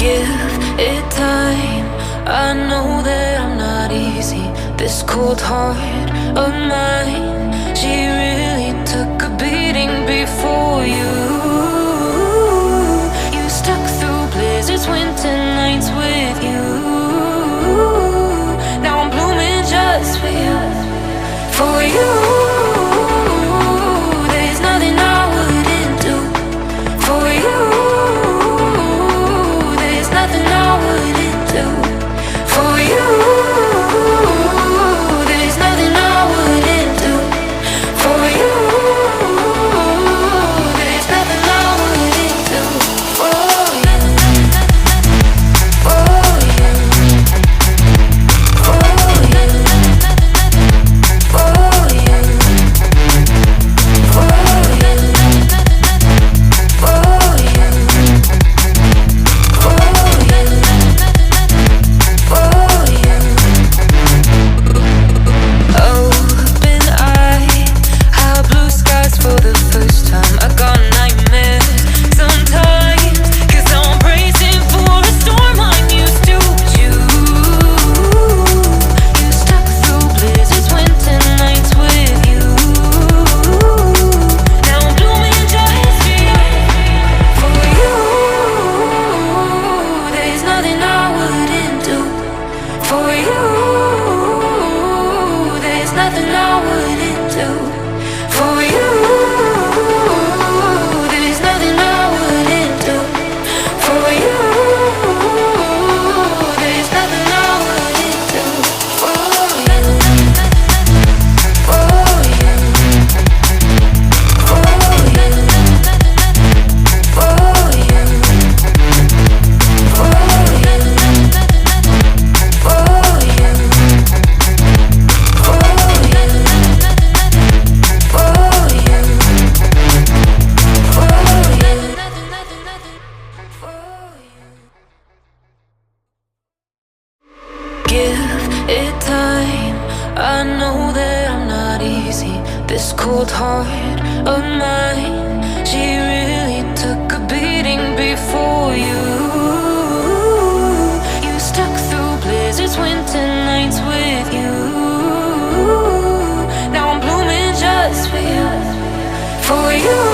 Give it time. I know that I'm not easy. This cold heart of mine, she really took a beating before you. You stuck through blizzards, winter nights with you. Now I'm blooming just for you, for you. There's nothing I wouldn't do for you. There's nothing I wouldn't do for you. There's nothing I wouldn't do for you. There's nothing I wouldn't do for you. For you. For you. For you. For you. I know that I'm not easy. This cold heart of mine, she really took a beating before you. You stuck through blizzards, winter nights with you. Now I'm blooming just for you, for you.